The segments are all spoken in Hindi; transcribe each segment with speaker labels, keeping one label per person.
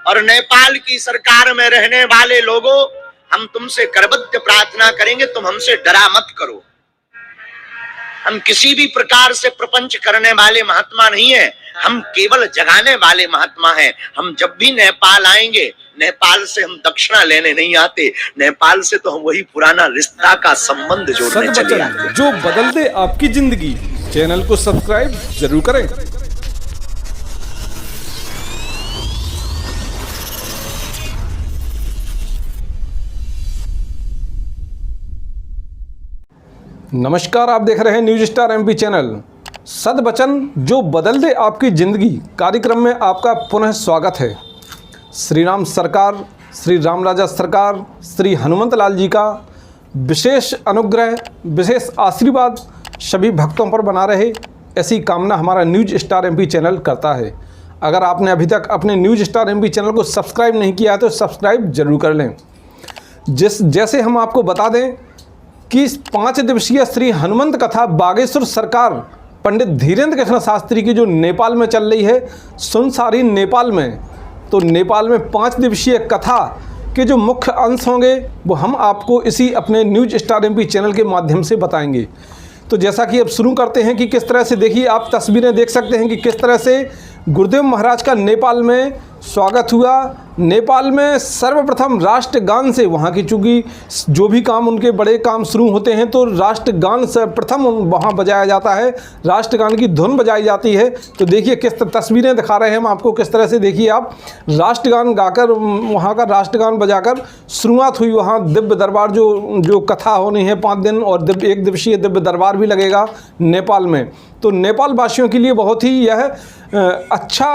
Speaker 1: और नेपाल की सरकार में रहने वाले लोगों, हम तुमसे करबद्ध प्रार्थना करेंगे, तुम हमसे डरा मत करो। हम किसी भी प्रकार से प्रपंच करने वाले महात्मा नहीं है, हम केवल जगाने वाले महात्मा हैं। हम जब भी नेपाल आएंगे, नेपाल से हम दक्षिणा लेने नहीं आते, नेपाल से तो हम वही पुराना रिश्ता का संबंध जोड़ने चले आते हैं।
Speaker 2: जो बदल दे आपकी जिंदगी, चैनल को सब्सक्राइब जरूर करें। नमस्कार, आप देख रहे हैं न्यूज स्टार एमपी चैनल। सदवचन जो बदल दे आपकी ज़िंदगी कार्यक्रम में आपका पुनः स्वागत है। श्री राम सरकार, श्री राम राजा सरकार, श्री हनुमंत लाल जी का विशेष अनुग्रह, विशेष आशीर्वाद सभी भक्तों पर बना रहे, ऐसी कामना हमारा न्यूज स्टार एमपी चैनल करता है। अगर आपने अभी तक अपने न्यूज स्टार एमपी चैनल को सब्सक्राइब नहीं किया है तो सब्सक्राइब जरूर कर लें। जैसे हम आपको बता दें कि 5 दिवसीय श्री हनुमंत कथा बागेश्वर सरकार पंडित धीरेन्द्र कृष्ण शास्त्री की जो नेपाल में चल रही है, सुनसारी नेपाल में, तो नेपाल में 5 दिवसीय कथा के जो मुख्य अंश होंगे वो हम आपको इसी अपने न्यूज स्टार एमपी चैनल के माध्यम से बताएंगे। तो जैसा कि अब शुरू करते हैं कि किस तरह से, देखिए आप तस्वीरें देख सकते हैं कि किस तरह से गुरुदेव महाराज का नेपाल में स्वागत हुआ। नेपाल में सर्वप्रथम राष्ट्रगान से, वहाँ की चूँकि जो भी काम उनके बड़े काम शुरू होते हैं तो राष्ट्रगान से प्रथम वहाँ बजाया जाता है, राष्ट्रगान की धुन बजाई जाती है। तो देखिए किस तस्वीरें दिखा रहे हैं हम आपको, किस तरह से देखिए आप राष्ट्रगान गाकर, वहाँ का राष्ट्रगान बजाकर शुरुआत हुई। वहाँ दिव्य दरबार जो कथा होनी है 5 दिन, और 1 दिवसीय दिव्य दरबार भी लगेगा नेपाल में। तो नेपाल वासियों के लिए बहुत ही यह अच्छा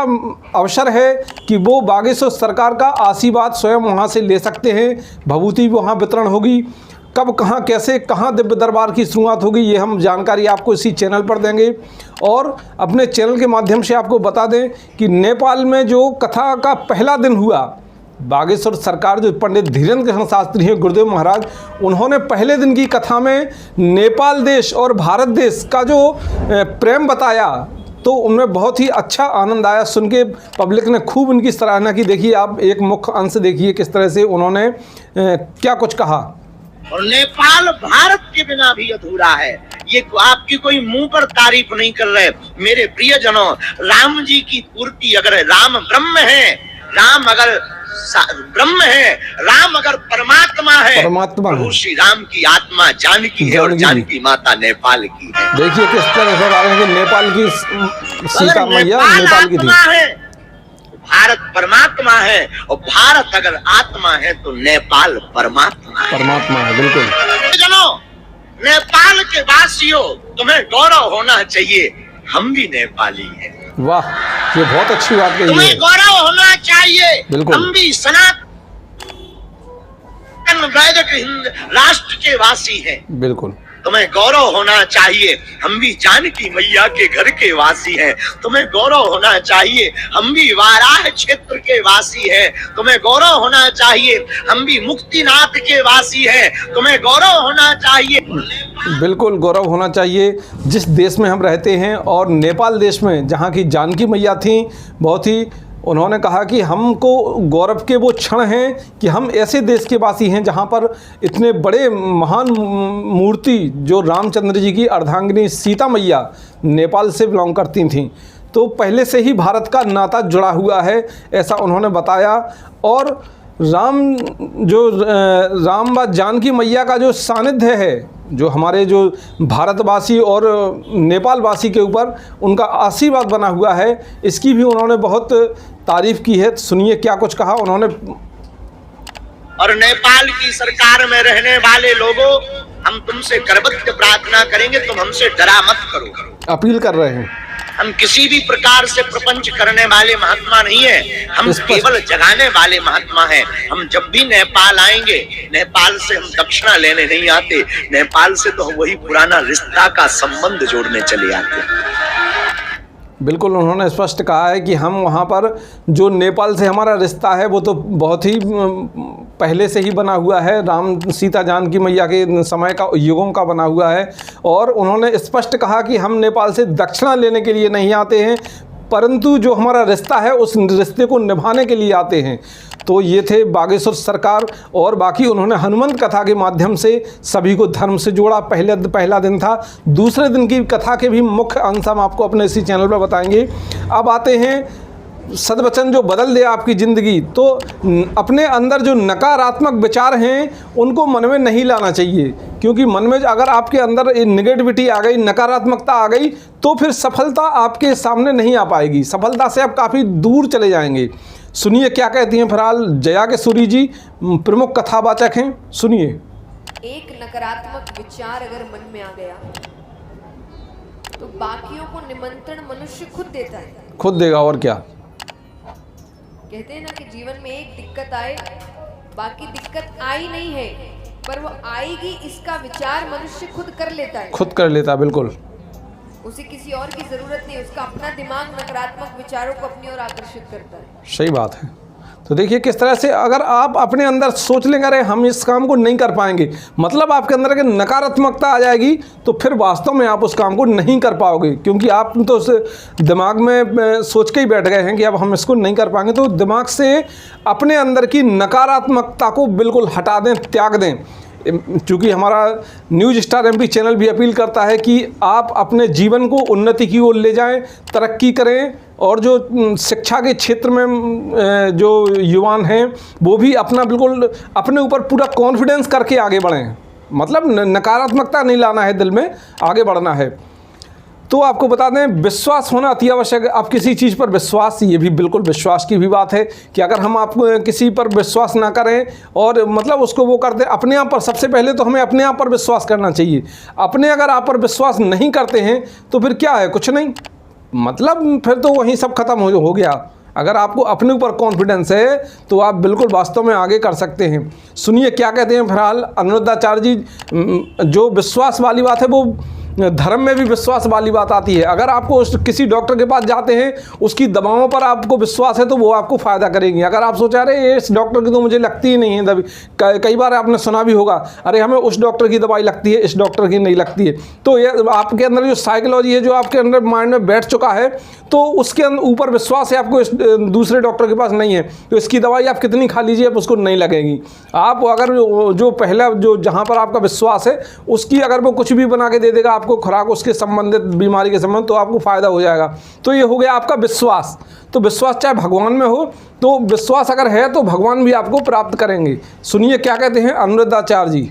Speaker 2: अवसर है कि वो बागेश्वर सरकार का आशीर्वाद स्वयं वहाँ से ले सकते हैं। भभूति वहाँ वितरण होगी, कब कहाँ कैसे कहाँ दिव्य दरबार की शुरुआत होगी ये हम जानकारी आपको इसी चैनल पर देंगे। और अपने चैनल के माध्यम से आपको बता दें कि नेपाल में जो कथा का पहला दिन हुआ, बागेश्वर सरकार जो पंडित धीरेन्द्र कृष्ण शास्त्री हैं गुरुदेव महाराज, उन्होंने पहले दिन की कथा में नेपाल देश और भारत देश का जो प्रेम बताया, तो उनमें बहुत ही अच्छा आनंद आया सुन के। पब्लिक ने खूब उनकी सराहना की। देखिए आप एक मुख्य अंश देखिए किस तरह से उन्होंने क्या कुछ कहा।
Speaker 1: और नेपाल भारत के बिना भी अधूरा है। ये आपकी कोई मुंह पर तारीफ नहीं कर रहे मेरे प्रियजनों। राम जी की पूर्ति, अगर राम ब्रह्म है, राम अगर ब्रह्म है, राम अगर परमात्मा है, प्रभु श्री राम की आत्मा जानकी है और जानकी माता नेपाल की है।
Speaker 2: देखिए किस तरह से बता रहे हैं कि नेपाल की सीता मैया नेपाल की थी।
Speaker 1: भारत परमात्मा है और भारत अगर आत्मा है तो नेपाल परमात्मा है।
Speaker 2: बिल्कुल।
Speaker 1: जनों, नेपाल के वासियों, तुम्हें गौरव होना चाहिए, हम भी नेपाली हैं।
Speaker 2: वाह, ये बहुत अच्छी बात कही है।
Speaker 1: तुम्हें गौरव होना चाहिए, हम भी सनातन वैदिक हिंद राष्ट्र के वासी हैं।
Speaker 2: बिल्कुल।
Speaker 1: तुम्हें गौरव होना चाहिए, हम भी जानकी मैया के घर के वासी हैं। तुम्हें गौरव होना चाहिए, हम भी वाराह क्षेत्र के वासी हैं। तुम्हें गौरव होना चाहिए, हम भी मुक्तिनाथ के वासी हैं। तुम्हें गौरव होना चाहिए।
Speaker 2: बिल्कुल गौरव होना चाहिए जिस देश में हम रहते हैं। और नेपाल देश में जहाँ की जानकी मैया थी, बहुत ही उन्होंने कहा कि हमको गौरव के वो क्षण हैं कि हम ऐसे देश के वासी हैं जहाँ पर इतने बड़े महान मूर्ति जो रामचंद्र जी की अर्धांगिनी सीता मैया नेपाल से बिलोंग करती थीं। तो पहले से ही भारत का नाता जुड़ा हुआ है, ऐसा उन्होंने बताया। और राम व जानकी मैया का जो सानिध्य है, जो हमारे जो भारतवासी और नेपालवासी के ऊपर उनका आशीर्वाद बना हुआ है, इसकी भी उन्होंने बहुत तारीफ की है। सुनिए क्या कुछ कहा उन्होंने।
Speaker 1: और नेपाल की सरकार में रहने वाले लोगों, हम तुमसे करबद्ध प्रार्थना करेंगे, तुम हमसे डरा मत करो।
Speaker 2: अपील कर रहे हैं।
Speaker 1: हम किसी भी प्रकार से प्रपंच करने वाले महात्मा नहीं है, हम केवल जगाने वाले महात्मा हैं। हम जब भी नेपाल आएंगे, नेपाल से हम दक्षिणा लेने नहीं आते, नेपाल से तो हम वही पुराना रिश्ता का संबंध जोड़ने चले आते हैं।
Speaker 2: बिल्कुल, उन्होंने स्पष्ट कहा है कि हम वहाँ पर जो नेपाल से हमारा रिश्ता है वो तो बहुत ही पहले से ही बना हुआ है, राम सीता जानकी मैया के समय का, युगों का बना हुआ है। और उन्होंने स्पष्ट कहा कि हम नेपाल से दक्षिणा लेने के लिए नहीं आते हैं, परंतु जो हमारा रिश्ता है उस रिश्ते को निभाने के लिए आते हैं। तो ये थे बागेश्वर सरकार, और बाकी उन्होंने हनुमंत कथा के माध्यम से सभी को धर्म से जोड़ा। पहला दिन था, दूसरे दिन की कथा के भी मुख्य अंश हम आपको अपने इसी चैनल पर बताएंगे। अब आते हैं सदवचन जो बदल दे आपकी ज़िंदगी। तो अपने अंदर जो नकारात्मक विचार हैं उनको मन में नहीं लाना चाहिए, क्योंकि मन में अगर आपके अंदर नेगेटिविटी आ गई, नकारात्मकता आ गई, तो फिर सफलता आपके सामने नहीं आ पाएगी। सफलता से आप काफ़ी दूर चले जाएंगे। सुनिए क्या कहती हैं फिलहाल जया केसुरी जी, प्रमुख कथावाचक हैं, सुनिए।
Speaker 3: एक नकारात्मक विचार अगर मन में आ गया तो बाकियों को निमंत्रण मनुष्य खुद देता है,
Speaker 2: खुद देगा, और क्या।
Speaker 3: कहते हैं ना कि जीवन में एक दिक्कत आए, बाकी दिक्कत आई नहीं है, पर वो आएगी इसका विचार मनुष्य खुद कर लेता है,
Speaker 2: खुद कर लेता है, बिल्कुल।
Speaker 3: उसे किसी और की जरूरत नहीं, उसका अपना दिमाग नकारात्मक विचारों को अपनी ओर आकर्षित करता है।
Speaker 2: सही बात है। तो देखिए किस तरह से अगर आप अपने अंदर सोच लेंगे अरे हम इस काम को नहीं कर पाएंगे, मतलब आपके अंदर अगर नकारात्मकता आ जाएगी, तो फिर वास्तव में आप उस काम को नहीं कर पाओगे, क्योंकि आप तो उस दिमाग में सोच के ही बैठ गए हैं कि अब हम इसको नहीं कर पाएंगे। तो दिमाग से अपने अंदर की नकारात्मकता को बिल्कुल हटा दें, त्याग दें। चूँकि हमारा न्यूज स्टार एमपी चैनल भी अपील करता है कि आप अपने जीवन को उन्नति की ओर ले जाएं, तरक्की करें, और जो शिक्षा के क्षेत्र में जो युवान हैं वो भी अपना बिल्कुल अपने ऊपर पूरा कॉन्फिडेंस करके आगे बढ़ें। मतलब नकारात्मकता नहीं लाना है, दिल में आगे बढ़ना है। तो आपको बता दें विश्वास होना अति आवश्यक है। आप किसी चीज़ पर विश्वास, ये भी बिल्कुल विश्वास की भी बात है कि अगर हम आप किसी पर विश्वास ना करें और मतलब उसको वो करते अपने आप पर, सबसे पहले तो हमें अपने आप पर विश्वास करना चाहिए। अपने अगर आप पर विश्वास नहीं करते हैं तो फिर क्या है, कुछ नहीं, मतलब फिर तो वहीं सब खत्म हो गया। अगर आपको अपने ऊपर कॉन्फिडेंस है तो आप बिल्कुल वास्तव में आगे कर सकते हैं। सुनिए क्या कहते हैं फिलहाल अनिरुद्धाचार्य जी। जो विश्वास वाली बात है वो धर्म में भी विश्वास वाली बात आती है। अगर आपको किसी डॉक्टर के पास जाते हैं, उसकी दवाओं पर आपको विश्वास है तो वो आपको फ़ायदा करेंगी। अगर आप सोचा रहे इस डॉक्टर की तो मुझे लगती ही नहीं है दवाई, कई बार आपने सुना भी होगा अरे हमें उस डॉक्टर की दवाई लगती है, इस डॉक्टर की नहीं लगती है। तो ये आपके अंदर जो साइकोलॉजी है, जो आपके अंदर माइंड में बैठ चुका है, तो उसके ऊपर विश्वास है आपको इस दूसरे डॉक्टर के पास नहीं है, तो इसकी दवाई आप कितनी खा लीजिए आप उसको नहीं लगेगी। आप अगर जो पहला जो जहाँ पर आपका विश्वास है उसकी अगर वो कुछ भी बना के दे देगा आपको खुराक उसके संबंधित बीमारी के संबंध, तो आपको फ़ायदा हो जाएगा। तो ये हो गया आपका विश्वास। तो विश्वास चाहे भगवान में हो, तो विश्वास अगर है तो भगवान भी आपको प्राप्त करेंगे। सुनिए क्या कहते हैं अनिरुद्धाचार्य जी।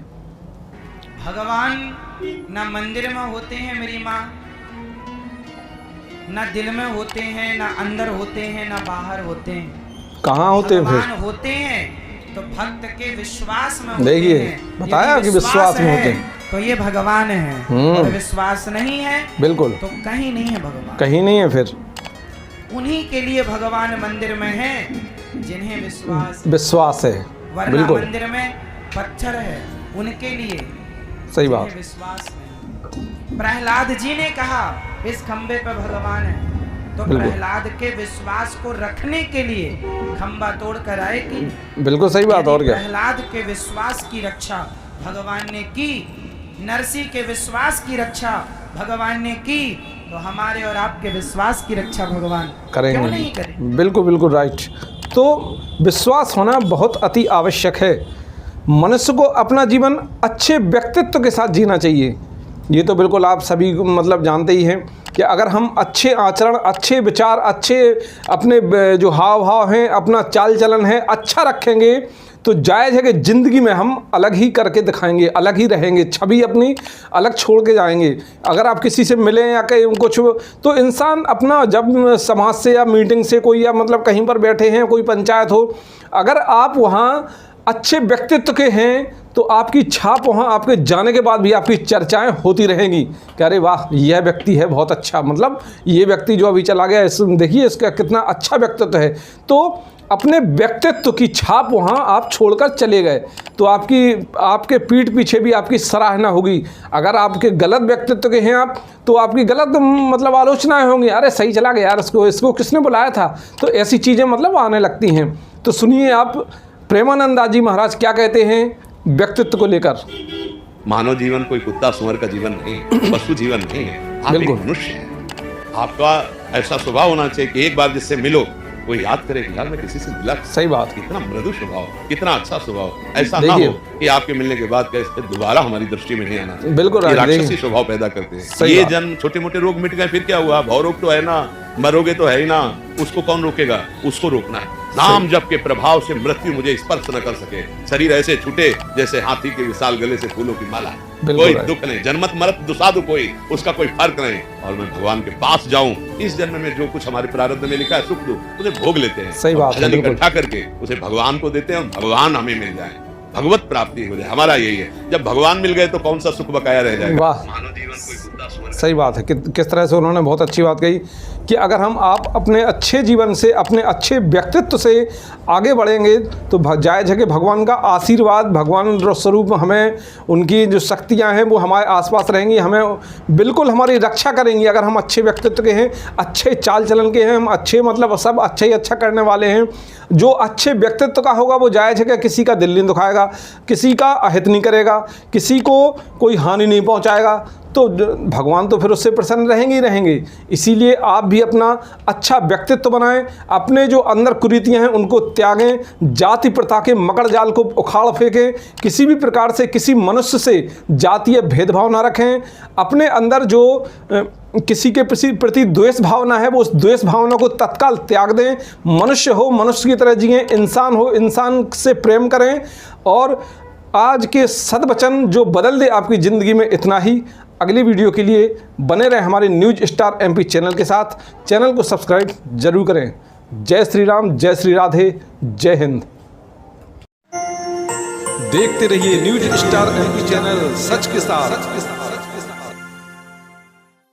Speaker 4: भगवान न मंदिर में होते हैं मेरी माँ, न दिल में होते हैं, न अंदर होते हैं, न बाहर होते हैं।
Speaker 2: कहाँ होते हैं फिर?
Speaker 4: भगवान होते हैं तो भक्त के विश्वास में होते
Speaker 2: देखिए
Speaker 4: हैं।
Speaker 2: बताया कि विश्वास में होते हैं
Speaker 4: तो ये भगवान है, और विश्वास नहीं है
Speaker 2: बिल्कुल
Speaker 4: तो कहीं नहीं है भगवान,
Speaker 2: कहीं नहीं है। फिर
Speaker 4: उन्हीं के लिए भगवान मंदिर में है जिन्हें
Speaker 2: विश्वास है,
Speaker 4: वरना
Speaker 2: बिल्कुल
Speaker 4: मंदिर में पत्थर है उनके लिए,
Speaker 2: सही बात।
Speaker 4: विश्वास नहीं। प्रहलाद जी ने कहा इस खंबे पे भगवान है, तो प्रहलाद के विश्वास को रखने के लिए खंबा तोड़ कर आए कि
Speaker 2: बिल्कुल सही बात। और क्या,
Speaker 4: प्रहलाद के विश्वास की रक्षा भगवान ने की, नरसी के विश्वास की रक्षा भगवान ने की, तो हमारे और आपके विश्वास की रक्षा भगवान
Speaker 2: करेंगे।
Speaker 4: क्यों नहीं करेंगे?
Speaker 2: बिल्कुल बिल्कुल राइट। तो विश्वास होना बहुत अति आवश्यक है। मनुष्य को अपना जीवन अच्छे व्यक्तित्व के साथ जीना चाहिए। ये तो बिल्कुल आप सभी मतलब जानते ही हैं कि अगर हम अच्छे आचरण, अच्छे विचार, अच्छे अपने जो हाव भाव हैं, अपना चाल चलन है अच्छा रखेंगे, तो जायज़ है कि ज़िंदगी में हम अलग ही करके दिखाएंगे, अलग ही रहेंगे, छवि अपनी अलग छोड़ के जाएंगे। अगर आप किसी से मिलें या कहीं कुछ, तो इंसान अपना जब समाज से या मीटिंग से कोई या मतलब कहीं पर बैठे हैं, कोई पंचायत हो, अगर आप वहाँ अच्छे व्यक्तित्व के हैं तो आपकी छाप वहाँ आपके जाने के बाद भी आपकी चर्चाएं होती रहेंगी कि अरे वाह यह व्यक्ति है बहुत अच्छा, मतलब ये व्यक्ति जो अभी चला गया देखिए इसका कितना अच्छा व्यक्तित्व है। तो अपने व्यक्तित्व की छाप वहाँ आप छोड़कर चले गए तो आपके पीठ पीछे भी आपकी सराहना होगी। अगर आपके गलत व्यक्तित्व के हैं आप, तो आपकी गलत मतलब आलोचनाएं होंगी, अरे सही चला गया यार, इसको किसने बुलाया था, तो ऐसी चीज़ें मतलब आने लगती हैं। तो सुनिए आप प्रेमानंद जी महाराज क्या कहते हैं व्यक्तित्व को लेकर।
Speaker 5: मानव जीवन कोई कुत्ता सुअर का जीवन नहीं, पशु जीवन नहीं है। आप एक मनुष्य हैं। आपका ऐसा स्वभाव होना चाहिए कि एक बार जिससे मिलो वो याद करे कि यार मैं किसी से मिला,
Speaker 2: सही बात।
Speaker 5: कितना मृदु स्वभाव, कितना अच्छा स्वभाव। ऐसा ना हो कि आपके मिलने के बाद कैसे दोबारा हमारी दृष्टि में नहीं आना चाहिए।
Speaker 2: बिल्कुल
Speaker 5: ये
Speaker 2: राइट,
Speaker 5: राक्षसी स्वभाव पैदा करते हैं।
Speaker 2: सही
Speaker 5: ये
Speaker 2: बात।
Speaker 5: जन्म छोटे मोटे रोग मिट गए फिर क्या हुआ, भव रोग तो है ना, मरोगे तो है ही ना, उसको कौन रोकेगा, उसको रोकना है। नाम जप के प्रभाव से मृत्यु मुझे स्पर्श न कर सके, शरीर ऐसे छूटे जैसे हाथी के विशाल गले से फूलों की माला।
Speaker 2: बिल्कुल
Speaker 5: कोई
Speaker 2: राइट।
Speaker 5: दुख नहीं, जन्मत मरत दुसाधु कोई, उसका कोई फर्क नहीं। और मैं भगवान के पास जाऊं, इस जन्म में जो कुछ हमारे प्रारब्ध में लिखा है सुख दुख उसे भोग लेते हैं।
Speaker 2: सही बात है,
Speaker 5: भजन
Speaker 2: बिल्कुल।
Speaker 5: इकट्ठा करके उसे भगवान को देते हैं और भगवान हमें मिल जाए, भगवत प्राप्ति हो जाए। हमारा यही है, जब भगवान मिल गए तो कौन सा सुख बकाया रह जाएगा।
Speaker 2: वाह,
Speaker 5: मानव जीवन कोई बुद्धा स्वर्ग।
Speaker 2: सही बात है। किस तरह से उन्होंने बहुत अच्छी बात कही कि अगर हम आप अपने अच्छे जीवन से, अपने अच्छे व्यक्तित्व से आगे बढ़ेंगे तो जायज़ है कि भगवान का आशीर्वाद, भगवान स्वरूप हमें, उनकी जो शक्तियां हैं वो हमारे आसपास रहेंगी, हमें बिल्कुल हमारी रक्षा करेंगी। अगर हम अच्छे व्यक्तित्व के हैं, अच्छे चाल चलन के हैं, हम अच्छे मतलब सब अच्छा ही अच्छा करने वाले हैं, जो अच्छे व्यक्तित्व का होगा वो जायज़ है कि किसी का दिल नहीं दुखाएगा, किसी का अहित नहीं करेगा, किसी को कोई हानि नहीं पहुंचाएगा, तो भगवान तो फिर उससे प्रसन्न रहेंगे ही रहेंगे। इसीलिए आप भी अपना अच्छा व्यक्तित्व बनाएं, अपने जो अंदर कुरीतियां हैं उनको त्यागें, जाति प्रथा के मकड़ जाल को उखाड़ फेंकें, किसी भी प्रकार से किसी मनुष्य से जातीय भेदभाव ना रखें। अपने अंदर जो किसी के प्रति द्वेष भावना है वो उस द्वेष भावना को तत्काल त्याग दें। मनुष्य हो मनुष्य की तरह जिएं, इंसान हो इंसान से प्रेम करें। और आज के सद्वचन जो बदल दे आपकी ज़िंदगी में, इतना ही। अगली वीडियो के लिए बने रहें हमारे न्यूज स्टार MP चैनल के साथ। चैनल को सब्सक्राइब जरूर करें। जय श्री राम, जय श्री राधे, जय हिंद। देखते रहिए न्यूज स्टार MP चैनल, सच के साथ।